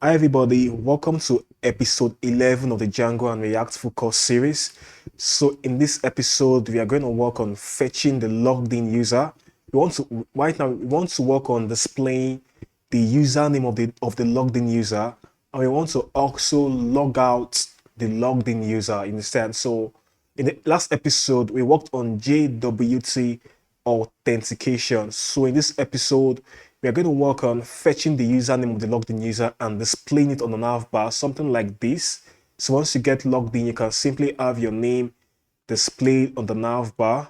Hi everybody, welcome to episode 11 of the Django and React full course series. So in this episode, we are going to work on fetching the logged in user. Right now we want to work on displaying the username of the logged in user, and we want to also log out the logged in user instead. So in the last episode, we worked on JWT authentication. So in this episode, we are going to work on fetching the username of the logged in user and displaying it on the navbar, something like this. So once you get logged in, you can simply have your name displayed on the navbar.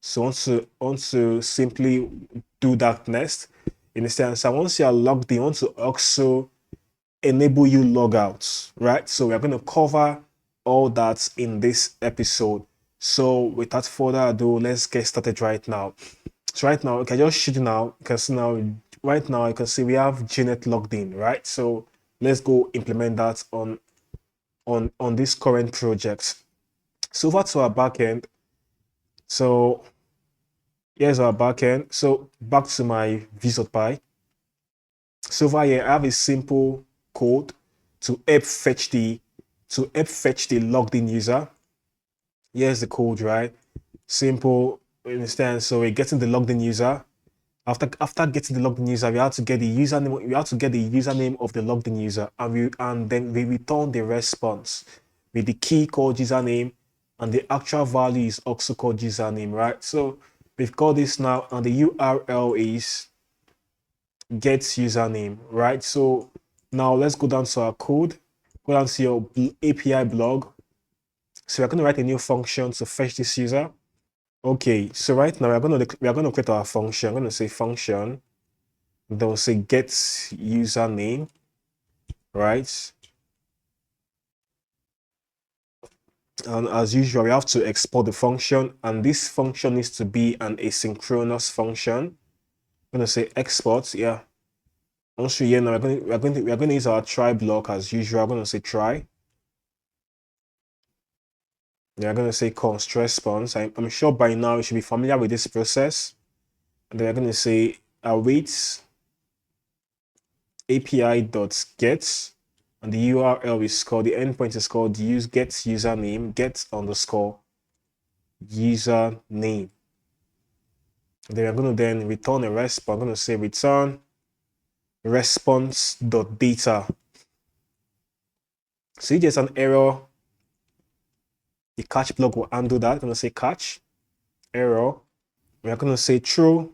So once you simply do that next, in the sense, and once you are logged in, you want to also enable you logouts, right? So we're going to cover all that in this episode. So without further ado, let's get started right now. So right now, okay, just shoot now. You can see now, right now, you can see we have Janet logged in, right? So let's go implement that on this current project. So over to our backend. So here's our backend. So back to my visual.py. So over here, I have a simple code to help fetch the logged in user. Here's the code, right? Simple, understand? So we're getting the logged in user. After getting the logged in user, we have to get the username. We have to get the username of the logged in user, and then we return the response with the key called username, and the actual value is also called username, right? So we've got this now, and the URL is get username, right? So now let's go down to our code. Go down to your API blog. So we're going to write a new function to fetch this user. Okay, so right now we are going to create our function. I'm going to say function. Then we'll say get username, right? And as usual, we have to export the function, and this function needs to be an asynchronous function. I'm going to say export, yeah. Also here now we are going to use our try block as usual. I'm going to say try. They're going to say const response. I'm sure by now you should be familiar with this process. And they're going to say await api.get, and the URL is called, the endpoint is called use get username, get underscore username. And then we're going to then return a response. I'm going to say return response.data. So if there's an error, the catch block will undo that. I'm going to say catch error. We're going to say true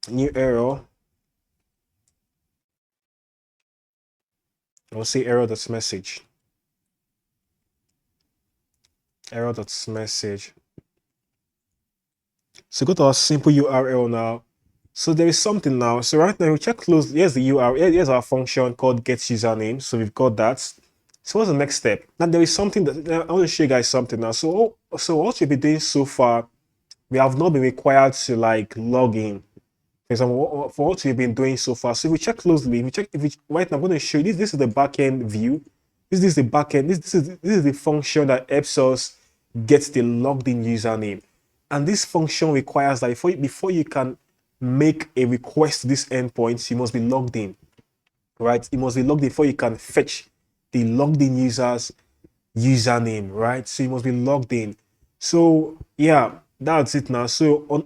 new error. We'll say error.message. Error.message. So go to our simple URL now. So there is something now. So right now, we check close. Here's the URL. Here's our function called get username. So we've got that. So what's the next step? Now there is something that I want to show you guys something now. So what we've been doing so far, we have not been required to like log in. For example, for what we've been doing so far. So if we check closely, right now, I'm going to show you this. This is the backend view. This is the backend. This is the function that helps us get the logged in username. And this function requires that before you can make a request to this endpoint, you must be logged in, right? You must be logged in before you can fetch the logged in user's username, right? So you must be logged in. So yeah, that's it now. So on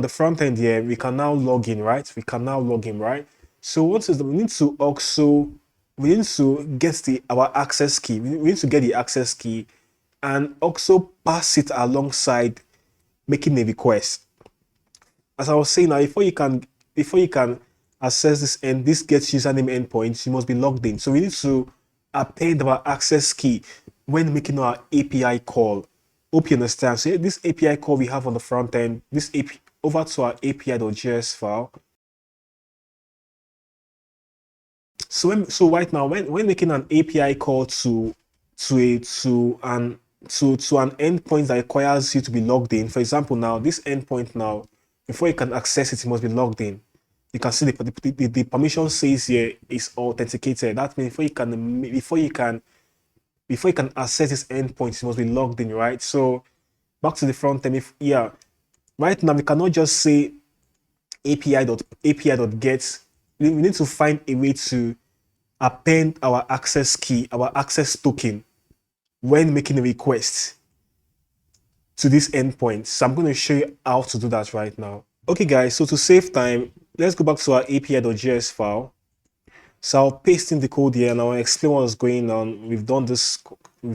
the front end here, we can now log in, right? We can now log in, right? So what is we need to get our access key. We need to get the access key and also pass it alongside making a request. As I was saying now, before you can access this get username endpoint, you must be logged in. So we need to append our access key when making our API call. Hope you understand. So this API call we have on the front end, this API over to our API.js file. So right now, when making an API call to an endpoint that requires you to be logged in, for example, now this endpoint now, before you can access it, you must be logged in. You can see the permission says here is authenticated. That means before you can access this endpoint, you must be logged in, right? So back to the front end. Right now we cannot just say API.get. We need to find a way to append our access key, our access token, when making a request to this endpoint. So I'm going to show you how to do that right now. Okay, guys, so to save time, let's go back to our api.js file. So I'll paste in the code here and I'll explain what's going on. We've done this in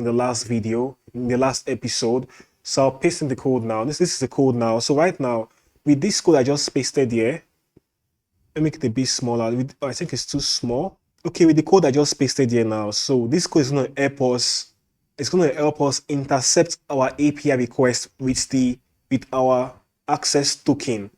the last video, in the last episode. So I'll paste in the code now. This is the code now. So right now, with this code I just pasted here, let me make it a bit smaller. I think it's too small. Okay, with the code I just pasted here now. So this code is going to help us. It's going to help us intercept our API request with our access token.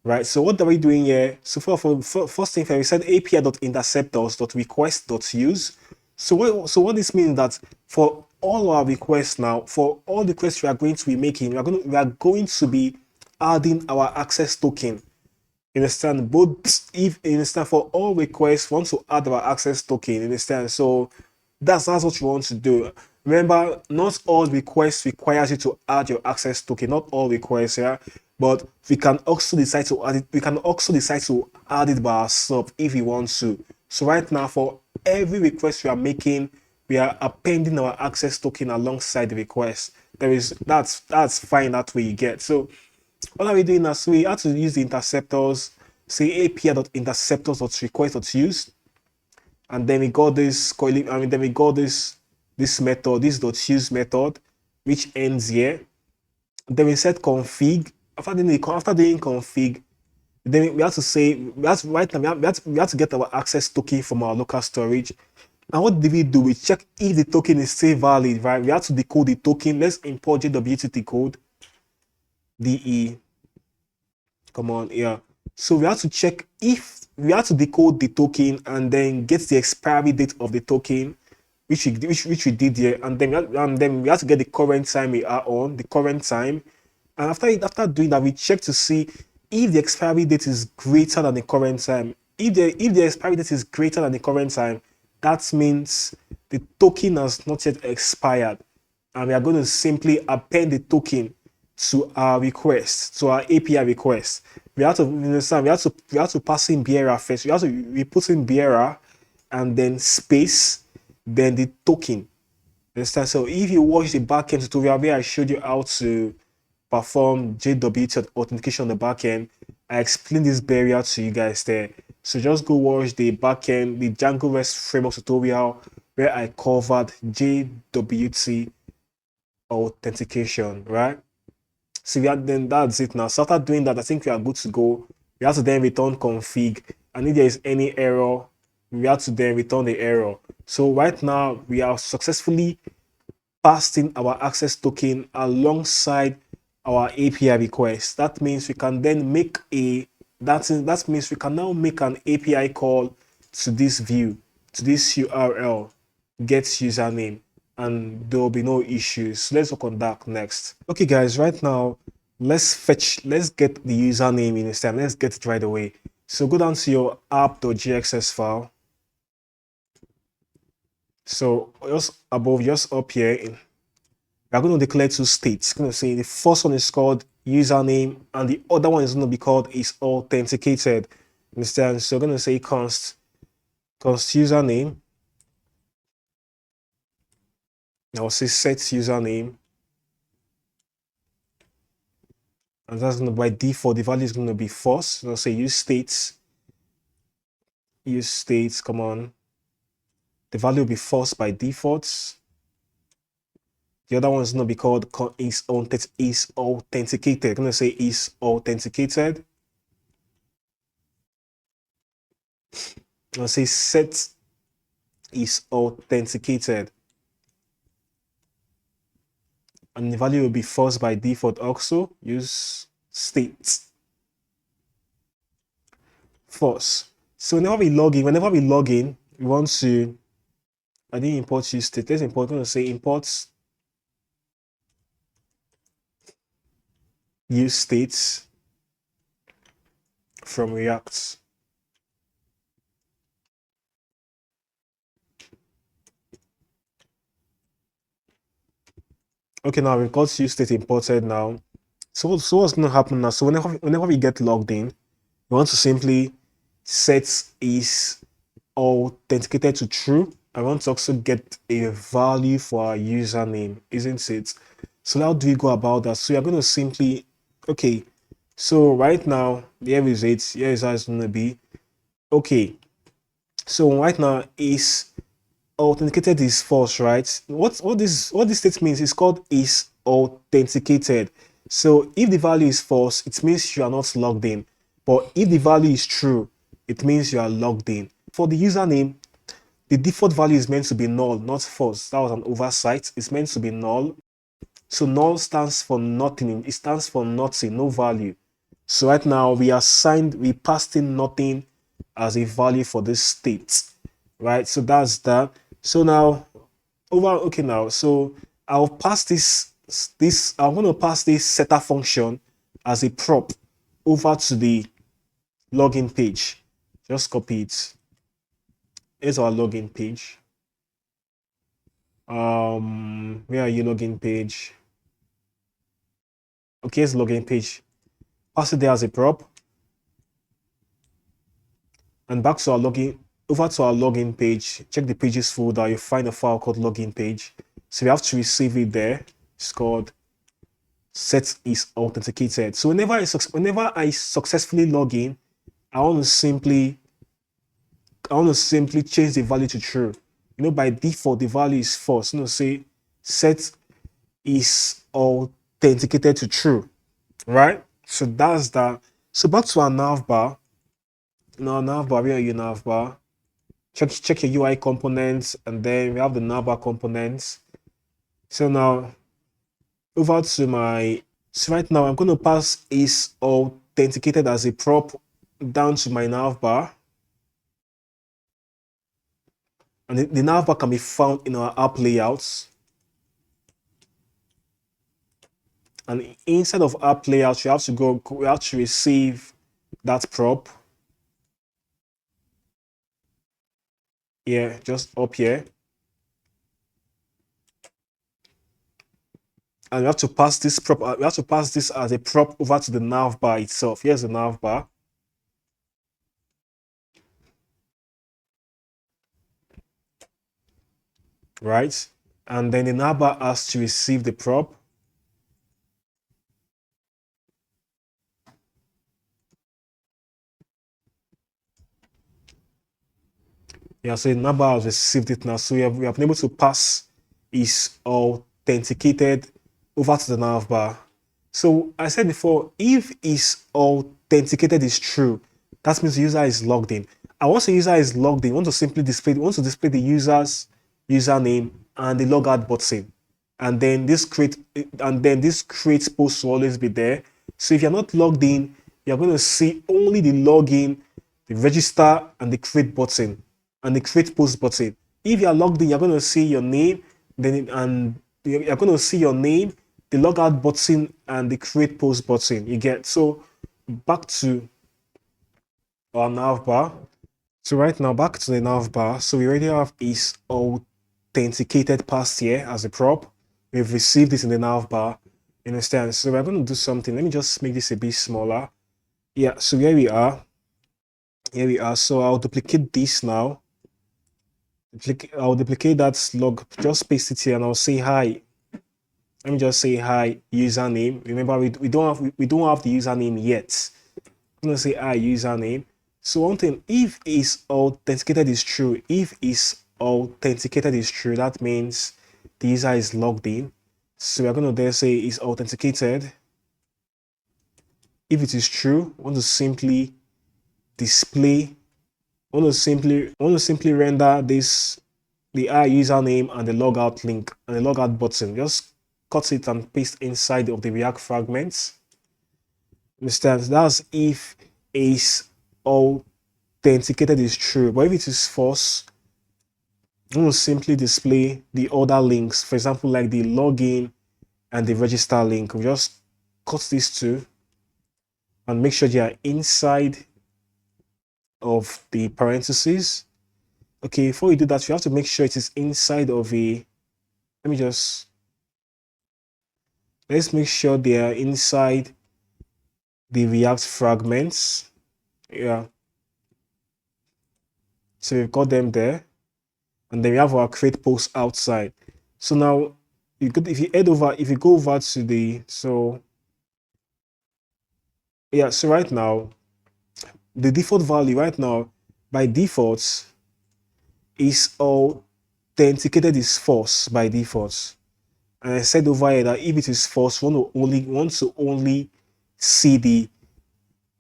Right, so what are we doing here? So first thing, we said api.interceptors.request.use. So what this means that for all our requests now, for all the requests we are going to be making, we are going to be adding our access token. You understand? For all requests, we want to add our access token. You understand? So that's what you want to do. Remember, not all requests requires you to add your access token. Not all requests, yeah. But we can also decide to add it. We can also decide to add it by ourselves if we want to. So right now, for every request we are making, we are appending our access token alongside the request. That's fine. That way you get. So what are we doing now? So we have to use the interceptors. Say api.interceptors.request.use, and then we got this this method, this .use method, which ends here. Then we set config. After doing config, then we have to say we have to get our access token from our local storage. And what did we do? We check if the token is still valid, right? We have to decode the token. Let's import JWT code. DE. Come on, yeah. So we have to check if we have to decode the token and then get the expiry date of the token, which we did here, and then we have to get the current time we are on, the current time. And after doing that, we check to see if the expiry date is greater than the current time. If the expiry date is greater than the current time, that means the token has not yet expired, and we are going to simply append the token to our request, to our API request. We have to understand. We have to pass in bearer first. We put in bearer, and then space, then the token. Understand? So if you watch the backend tutorial where I showed you how to perform JWT authentication on the backend, I explained this barrier to you guys there. So just go watch the backend, the Django REST framework tutorial where I covered JWT authentication, right? So then that's it now. So after doing that, I think we are good to go. We have to then return config, and if there is any error, we have to then return the error. So right now we are successfully passing our access token alongside our API request. That means we can then make that means we can now make an API call to this view, to this URL, get username, and there will be no issues. So let's work on that next. Okay, guys, right now let's get the username in this time. Let's get it right away. So go down to your app.jxs file. So just above, just up here, we are going to declare two states. Going to say the first one is called username, and the other one is going to be called isAuthenticated. Understand? So we're going to say const username. I'll say set username, and that's going to, by default, the value is going to be false. So I'll say use states. Come on. The value will be false by default. The other one is going to be called is authenticated. I'm going to say is authenticated. I'll say set is authenticated. And the value will be false by default also. Use state. False. So whenever we log in, we want to, I didn't import use state. Let's import, I'm going to say imports use states from React. Okay, now we've got use state imported now. So what's going to happen now? So whenever we get logged in, we want to simply set is authenticated to true. I want to also get a value for our username, isn't it? So how do we go about that? So you're going to simply, okay, so right now, here is it. Here is how it's going to be. Okay, so right now is authenticated is false, right? What this state means is called is authenticated. So if the value is false, it means you are not logged in. But if the value is true, it means you are logged in. For the username, the default value is meant to be null, not false. That was an oversight. It's meant to be null. So null stands for nothing. It stands for nothing, no value. So right now we passed in nothing as a value for this state, right? So that's that. So now okay now. So I'll pass I'm going to pass this setter function as a prop over to the login page. Just copy it. Here's our login page. Where are you, login page? Okay, here's login page. Pass it there as a prop. And back to our login, over to our login page. Check the pages folder. You find a file called login page. So we have to receive it there. It's called set is authenticated. So whenever I successfully log in, I want to simply change the value to true. You know, by default, the value is false. You know, say set is authenticated to true, right? So that's that. So back to our navbar. Now, navbar, where are you, navbar? Check your UI components, and then we have the navbar components. So now, over to my. So right now, I'm going to pass is authenticated as a prop down to my navbar. And the navbar can be found in our app layouts. And inside of app layouts, we have to receive that prop. Yeah, just up here. And we have to pass this prop. We have to pass this as a prop over to the navbar itself. Here's the navbar. Right? And then the navbar has to receive the prop. Yeah, so the navbar has received it now. So we have been able to pass is authenticated over to the navbar. So I said before, if is authenticated is true, that means the user is logged in. And once the user is logged in, we want to display the user's username and the logout button. And then this create post will always be there. So if you're not logged in, you're going to see only the login, the register, and the create button and the create post button. If you are logged in, you're going to see your name, and you're going to see your name, the logout button, and the create post button. You get. So back to our navbar. So right now, back to the navbar. So we already have is authenticated passed here as a prop. We've received this in the navbar. You understand? So we're going to do something. Let me just make this a bit smaller. Yeah, so here we are. Here we are. So I'll duplicate this now. I'll duplicate that log, just paste it here, and I'll say hi. Let me just say hi, username. Remember, we don't have the username yet. I'm gonna say hi, username. So one thing, if is authenticated is true, that means the user is logged in. So we're gonna there say is authenticated. If it is true, I want to simply display. I want to simply render this the username and the logout link and the logout button. Just cut it and paste inside of the React fragments. Understand? That's if is authenticated is true. But if it is false, I'm going to simply display the other links. For example, like the login and the register link. We just cut these two and make sure they are inside of the parentheses. Okay, before we do that, you have to make sure it is inside of a, let me just Let's make sure they are inside the React fragments. Yeah. So we've got them there. And then we have our create post outside. So now you could, if you go over to the, so yeah, so right now, the default value right now by default is authenticated is false by default. And I said over here that if it is false, we want to only see the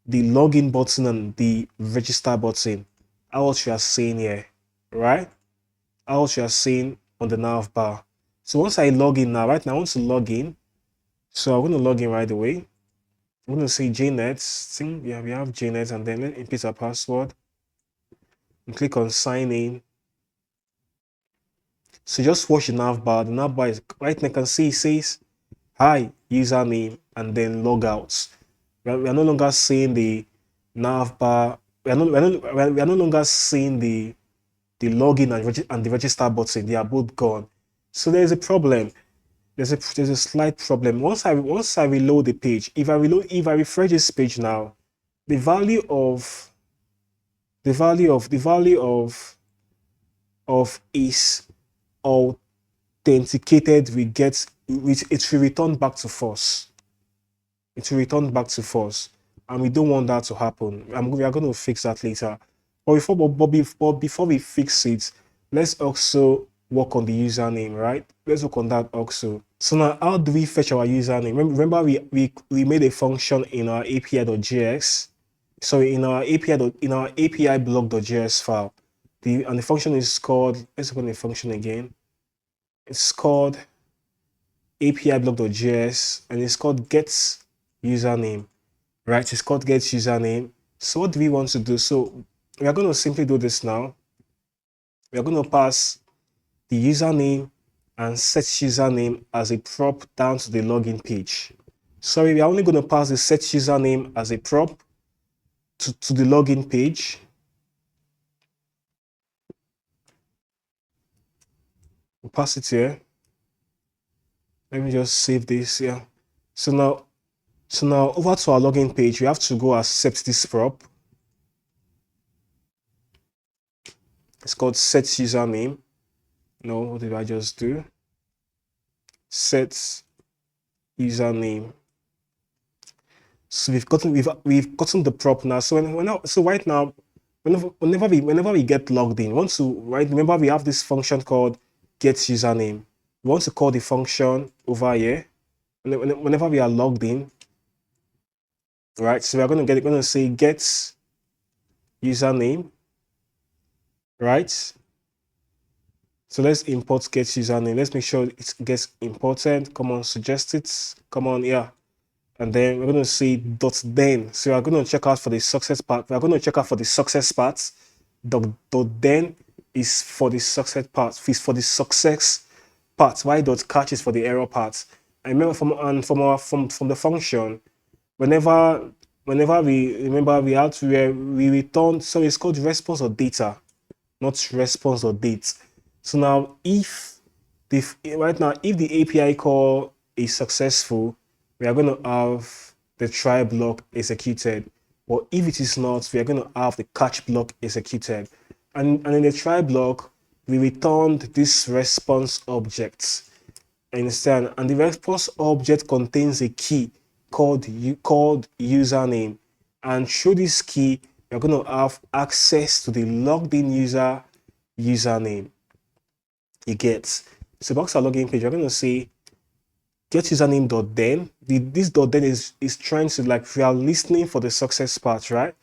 login button and the register button. How what you are seeing here, right? How what you are seeing on the nav bar. So once I log in now, right now I want to log in. So I'm going to log in right away. I'm going to say JNet. Yeah, we have JNet, and then input a password and click on sign in. So just watch the nav bar. The nav bar is right now. You can see it says hi username and then logout. We are no longer seeing the nav bar. We are no longer seeing the login and the register button. They are both gone. So there's a problem. There's a slight problem. Once I reload the page, if I refresh this page now, the value of is authenticated we get, which it will return back to false. It will return back to false, and we don't want that to happen. We are going to fix that later. But before we fix it, let's also work on the username, right? Let's work on that also. So now, how do we fetch our username? Remember, we made a function in our api.js. So in our API block.js file, and the function is called. Let's open the function again. It's called API block.js, and it's called get username, right? It's called get username. So what do we want to do? So we are going to simply do this now. We are going to pass the username and set username as a prop down to the login page. Sorry, we are only going to pass the set username as a prop to the login page. We'll pass it here. Let me just save this here. So now over to our login page, we have to go accept this prop. It's called set username. No, what did I just do? Set username. So we've gotten the prop now. So right now, whenever we get logged in, remember we have this function called get username. We want to call the function over here whenever we are logged in, right? So we're going to say get username, right? So let's import get username. Let's make sure it gets imported. Come on, suggest it. Come on, yeah. And then we're going to say dot then. So we're going to check out for the success part. We're going to check out for the success part. Dot then is for the success part. Is for the success part. Why dot catch is for the error part. I remember from the function, whenever we return. So it's called response or data, not response or date. So now if the API call is successful, we are going to have the try block executed. But if it is not, we are going to have the catch block executed. And in the try block, we returned this response object. Understand? And the response object contains a key called username. And through this key, you're going to have access to the logged in user username. You get. So back to our login page, you're going to say get username dot then. This dot then is trying to, like, we are listening for the success part, right?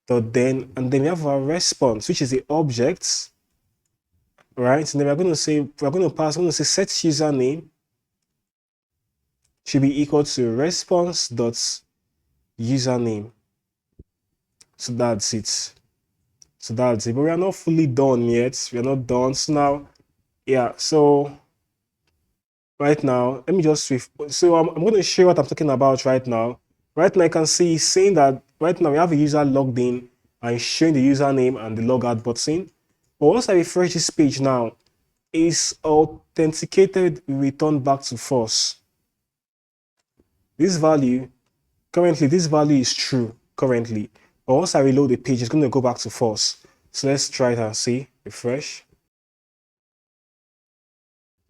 Dot then, and then we have our response, which is the objects, right? And then we're going to say set username should be equal to response dot username. So that's it. But we are not fully done yet. We are not done. So now, yeah. So right now, let me just swift. So I'm going to show you what I'm talking about right now. Right now, I can see saying that right now we have a user logged in and showing the username and the logout button. But once I refresh this page now, is authenticated return back to false. this value, currently this value is true currently. But once I reload the page, it's going to go back to false. So let's try it and see. Refresh.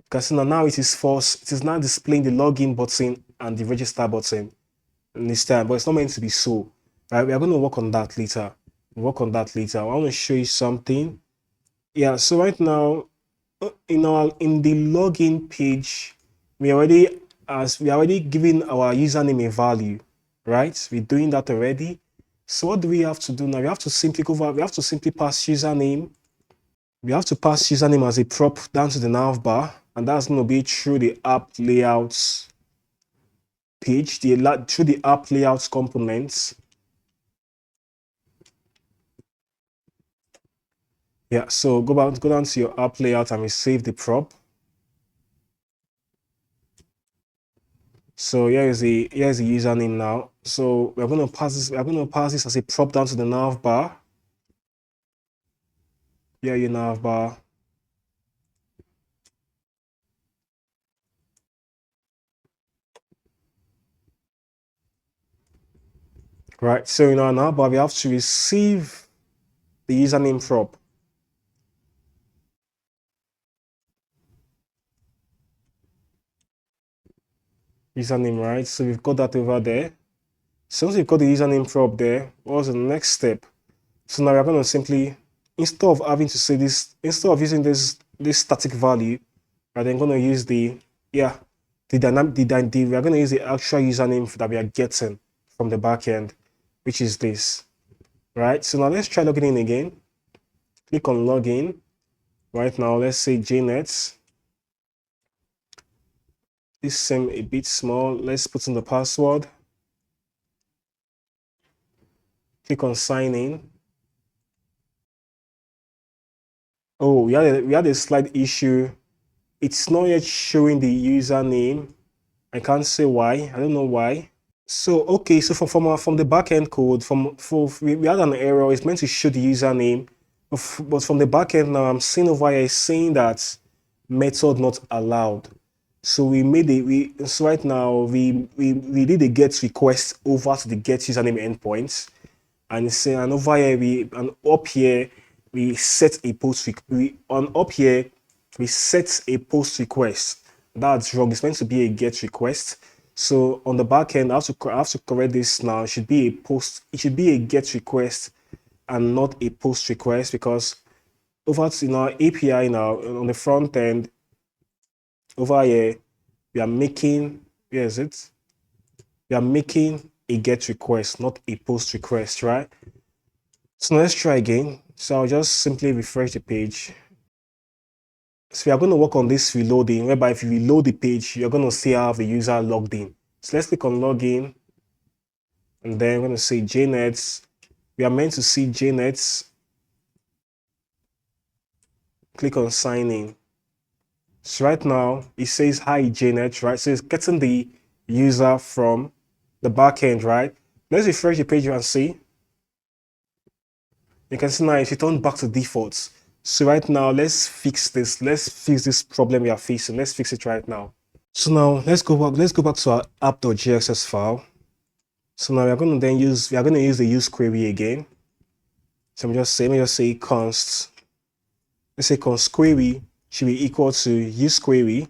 Because now it is false. It is now displaying the login button and the register button in this time, but it's not meant to be so. Right? We are going to work on that later. I want to show you something. Yeah, so right now in the login page, we already given our username a value, right? We're doing that already. So what do we have to do now? We have to simply pass username. We have to pass username as a prop down to the navbar, and that's going to be through the app layouts page, through the app layouts components. Yeah, so go down to your app layout and we save the prop. So here's the username now. So we're going to pass this as a prop down to the navbar. Here your navbar. Right, so in our navbar we have to receive the username prop. Username, right? So we've got that over there. So once we've got the username prop there, what's the next step? So now we're going to simply, instead of using this static value, we're then going to use we are going to use the actual username that we are getting from the backend, which is this, right? So now let's try logging in again. Click on login. Right now, let's say JNet. This seems a bit small. Let's put in the password. Click on sign in. Oh, we had a slight issue. It's not yet showing the username. I can't say why. I don't know why. So okay, so from the backend code, we had an error. It's meant to show the username, but from the backend now, I'm seeing over here saying that method not allowed. So so right now we did a get request over to the get username endpoint, and over here up here we set a post we set a post request. That's wrong. It's meant to be a get request. So on the back end, I have to correct this now. It should be a post. It should be a get request and not a post request, because over in our API now on the front end over here we are making where is it? We are making a get request, not a post request, right? So let's try again. So I'll just simply refresh the page. So we are going to work on this reloading, whereby if you reload the page, you're going to see how the user logged in. So let's click on login, and then we're going to say JNet. We are meant to see JNet. Click on sign in. So right now it says hi JNet, right? So it's getting the user from the backend, right? Let's refresh the page and see. You can see now it's returned back to default. So right now let's fix this. Let's fix this problem we are facing. Let's fix it right now. So now let's go back to our app.jxs file. So now we are going to use the use query again. So let me just say const. Let's say const query should be equal to use query.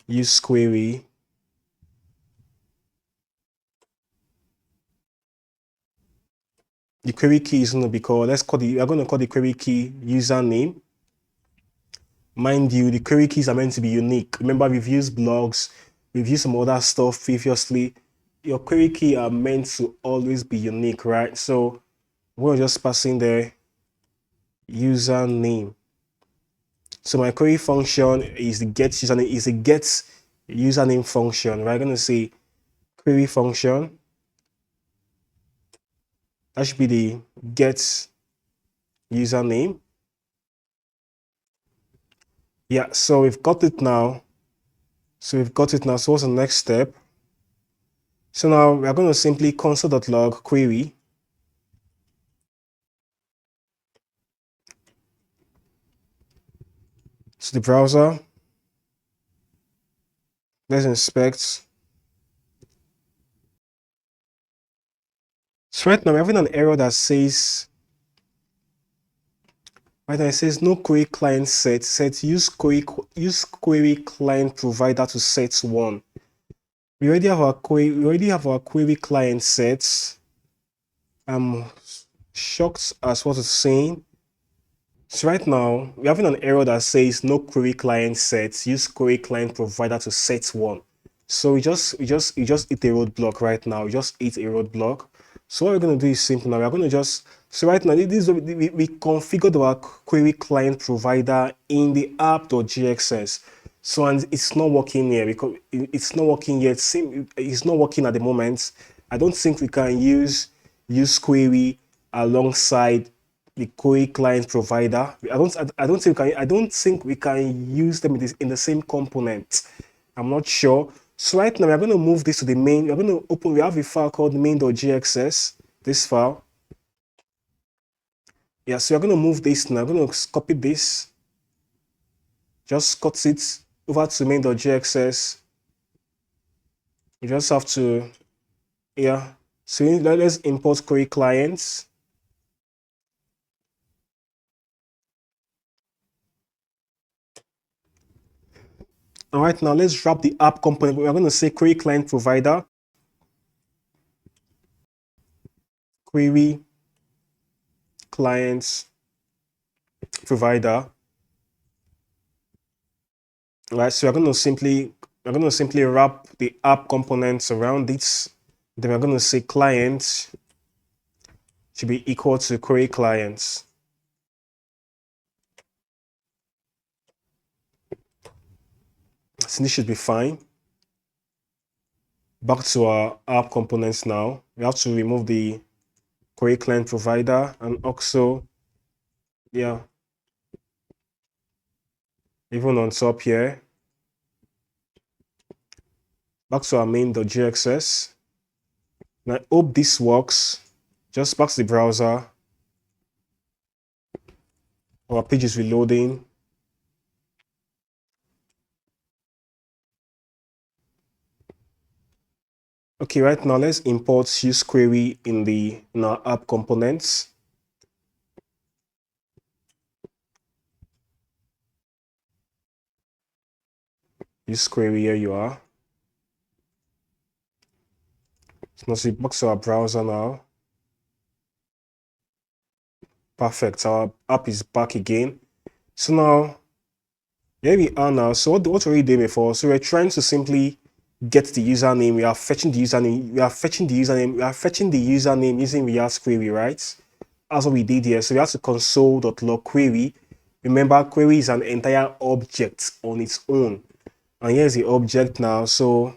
Use query. The query key is going to be called, we are going to call the query key username. Mind you, the query keys are meant to be unique. Remember, we've used blogs, we've used some other stuff previously. Your query key are meant to always be unique, right? So we're just passing the username. So my query function is the get username function. We're going to say query function. That should be the get username. Yeah, so we've got it now. So what's the next step? So now we're going to simply console.log query. So the browser. Let's inspect. So right now we're having an error that says, right now it says no query client set use query client provider to set one. We already have our query client set. I'm shocked as what it's saying. So right now we're having an error that says no query client set, use query client provider to set one. So we just hit a roadblock right now. We just hit a roadblock. So what we're gonna do is simple now. We're gonna just so right now this is we configured our query client provider in the app.gxs. So and it's not working here because it's not working yet. It's not working at the moment. I don't think we can use query alongside the query client provider. I don't think we can use them in the same component. I'm not sure. So right now we're going to move this to the main. We're going to open. We have a file called main.gxs. This file. Yeah. So we're going to move this now. I'm going to copy this. Just cut it over to main.gxs. We just have to. Yeah. So let's import query clients. All right, now let's wrap the app component. We're going to say query client provider, query clients provider. All right, so we're going to simply wrap the app components around it. Then we're going to say client should be equal to query clients. So this should be fine. Back to our app components now. We have to remove the query client provider and also, yeah, even on top here. Back to our main.gxs. And I hope this works. Just back to the browser. Our page is reloading. Okay, right now let's import use query in our app components. Use query, here you are. So now see back to our browser now. Perfect. Our app is back again. So now here we are now. So what were we doing before? So we're trying to simply get the username. We are fetching the username. We are fetching the username using React query, right? That's what we did here. So we have to console.log query. Remember, query is an entire object on its own. And here's the object now. So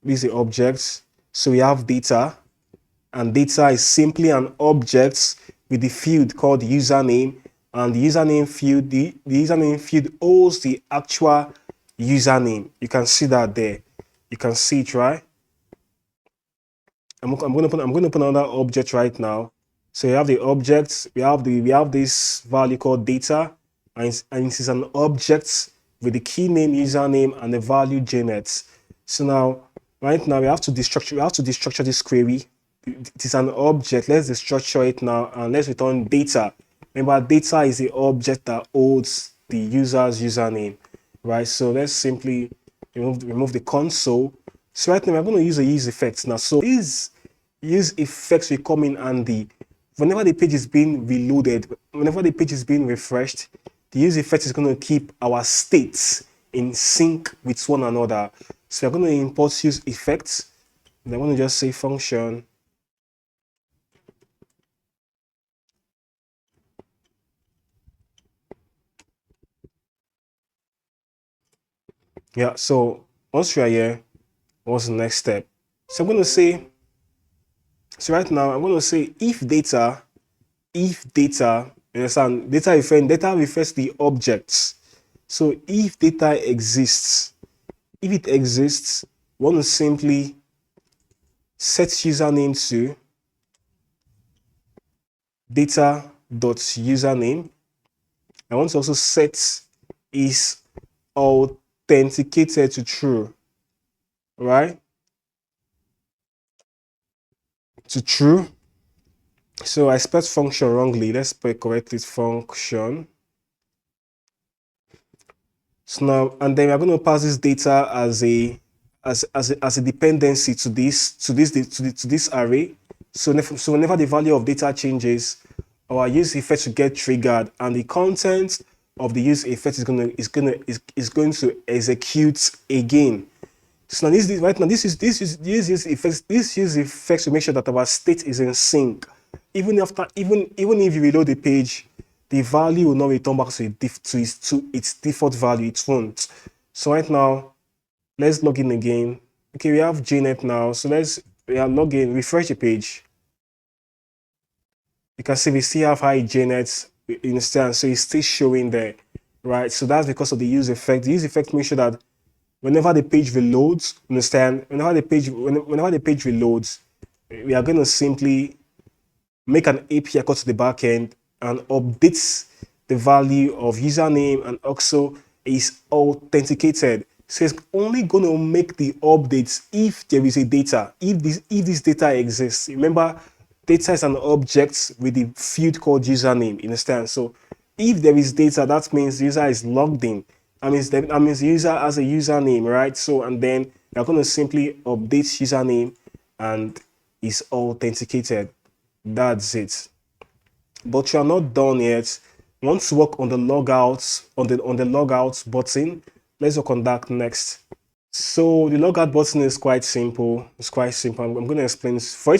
this is the object. So we have data, and data is simply an object with the field called username, and the username field holds the actual username. You can see that there. You can see it, right? I'm going to open another object right now. So you have the objects. We have this value called data, and it is an object with the key name, username, and the value jnet. So now, right now, we have to destructure this query. It is an object. Let's destructure it now, and let's return data. Remember, data is the object that holds the user's username, right? So let's simply remove the console. So right now we're going to use the use effects now. So these use effects will come in handy whenever the page is being reloaded, whenever the page is being refreshed. The use effect is going to keep our states in sync with one another. So we're going to import use effects. And I'm going to just say function. Yeah, so once we are here, what's the next step? So I'm going to say, so right now I'm going to say if data, you understand, data refers to the objects. So if data exists, if it exists, we want to simply set username to data.username. I want to also set is authenticated to true. right, to true. So I spelled function wrongly. Let's spell it correctly. Function. So now, and then we're going to pass this data as a dependency to this array. So whenever the value of data changes, our use effect to get triggered, and the content of the use effect is going to execute again. So now right now this use effects to make sure that our state is in sync. Even if you reload the page, the value will not return back to its default value. It won't. So right now, let's log in again. Okay, we have JNet now. So log in, refresh the page. You can see we still have high JNet instance, so it's still showing there, right? So that's because of the use effect. The use effect makes sure that whenever the page reloads, understand? Whenever the page reloads, we are going to simply make an API call to the backend and updates the value of username, and also is authenticated. So it's only going to make the updates if there is a data, if this data exists. Remember, data is an object with the field called username, you understand? So if there is data, that means the user is logged in. That means the user has a username, right? So, and then you're going to simply update username and is authenticated. That's it. But you are not done yet. You want to work on the logout, on the logout button. Let's work on that next. So the logout button is quite simple. It's quite simple. I'm going to explain. For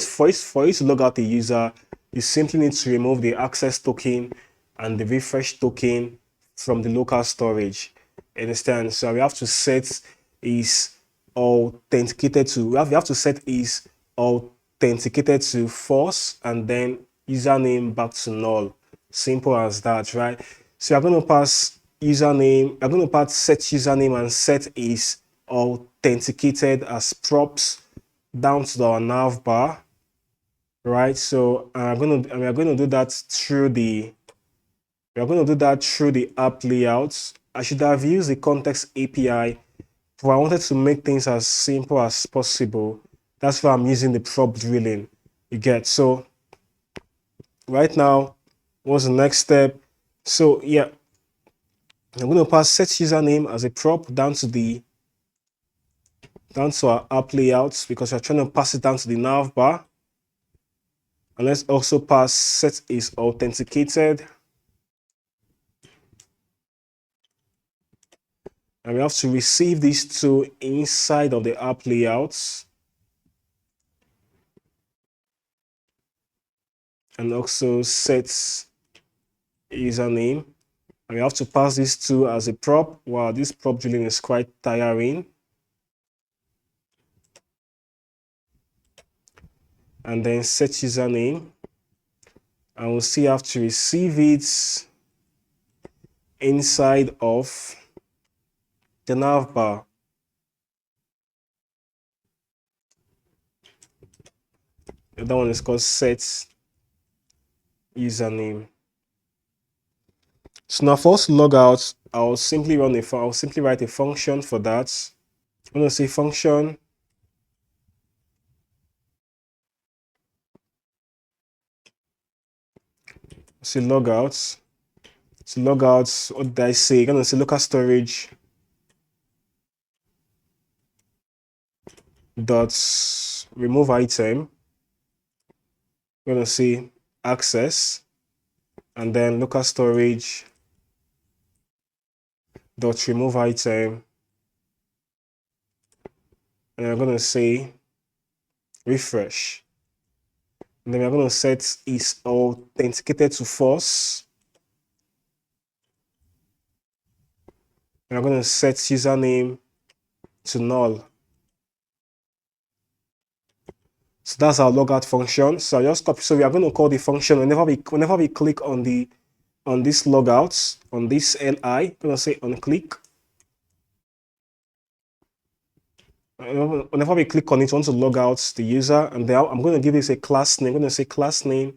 you to log out the user, you simply need to remove the access token and the refresh token from the local storage. Understand? So we have to set is authenticated to. We have to set is authenticated to false, and then username back to null. Simple as that, right? So you're going to pass username. You're going to pass set username and set is authenticated as props down to our navbar, right? So we're going to do that through the app layouts. I should have used the context API, but I wanted to make things as simple as possible. That's why I'm using the prop drilling. You get? So right now, what's the next step? So yeah, I'm going to pass set username as a prop down to our app layouts, because we're trying to pass it down to the navbar. And let's also pass set is authenticated. And we have to receive these two inside of the app layouts. And also set username. And we have to pass these two as a prop. Wow, this prop drilling is quite tiring. And then set username. And we'll still have to receive it inside of the navbar. The other one is called set username. So now for us to log out, I'll simply write a function for that. I'm going to say function say logout. So logout, what did I say? I'm going to say local storage dot remove item. I'm going to say access, and then local storage dot remove item, and I'm going to say refresh. And then we're going to set is authenticated to false. And we're going to set username to null. So that's our logout function. So I just copy. So we are going to call the function whenever we click on this logout, on this li. I'm going to say on click. Whenever we click on it, we want to log out the user, and then I'm going to give this a class name. I'm going to say class name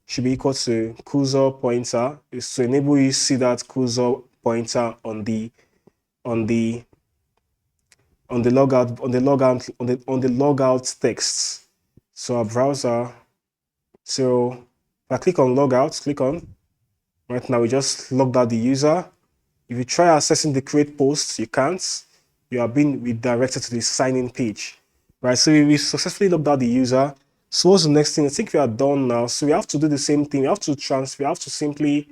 should be equal to cursor pointer. Is to enable you to see that cursor pointer on the on the logout text. So our browser. So if I click on logout, click on. Right now we just logged out the user. If you try accessing the create posts, you can't. You are being redirected to the sign-in page. Right, so we successfully logged out the user. So what's the next thing? I think we are done now. So we have to do the same thing. We have to simply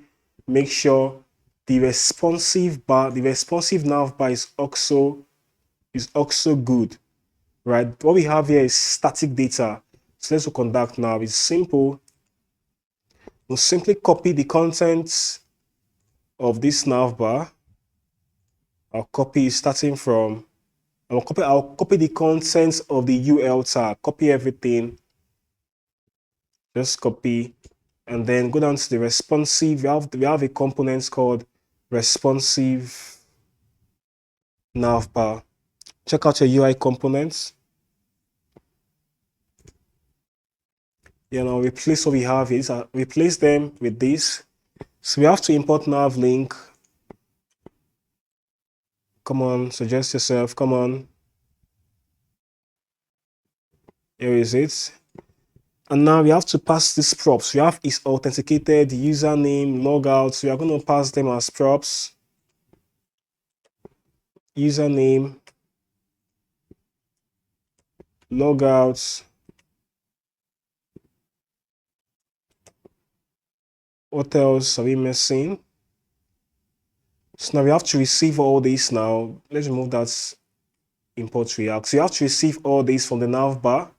make sure the responsive nav bar is also good. Right? What we have here is static data. So let's work on that now. It's simple. We'll simply copy the contents of this navbar. I'll copy starting from. I'll copy the contents of the UL tag. Copy everything. Just copy, and then go down to the responsive. We have a component called responsive navbar. Check out your UI components. You know, replace what we have is replace them with this. So we have to import nav link. Come on, suggest yourself. Come on. Here is it. And now we have to pass these props. We have isAuthenticated, username, logout. So we are going to pass them as props. Username, logout. What else are we missing? So now we have to receive all this now. Let's remove that import React. So you have to receive all this from the navbar.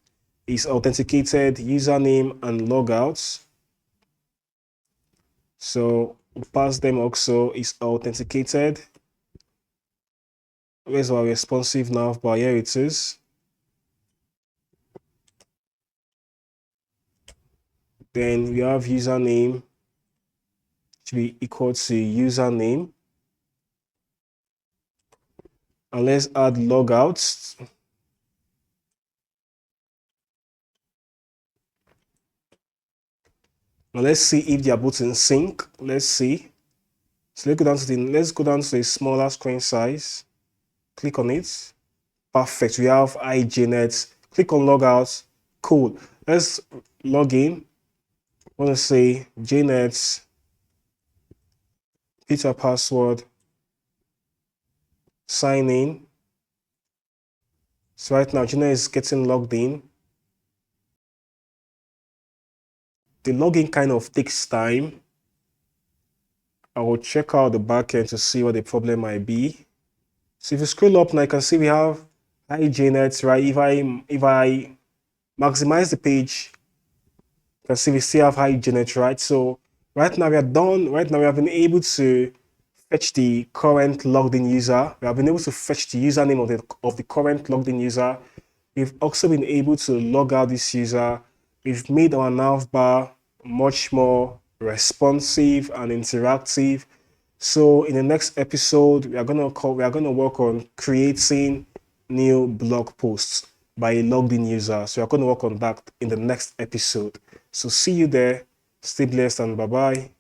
isAuthenticated, username, and logouts. So we pass them also isAuthenticated. Where's our responsive navbar? Here it is. Then we have username to be equal to username. And let's add logouts. Now let's see if they are both in sync. Let's see. So let's go down to the smaller screen size. Click on it. Perfect. We have IJNet. Click on logout. Cool. Let's log in. I want to say JNet, enter password, sign in. So right now JNet is getting logged in. The login kind of takes time. I will check out the backend to see what the problem might be. So if you scroll up now, you can see we have IJNet, right? If I maximize the page, you can see we still have IJNet, right? So right now we are done. Right now we have been able to fetch the current logged in user. We have been able to fetch the username of the current logged in user. We've also been able to log out this user. We've made our navbar much more responsive and interactive. So in the next episode, we are gonna work on creating new blog posts by a logged in user. So we're gonna work on that in the next episode. So see you there. Stay blessed and bye bye.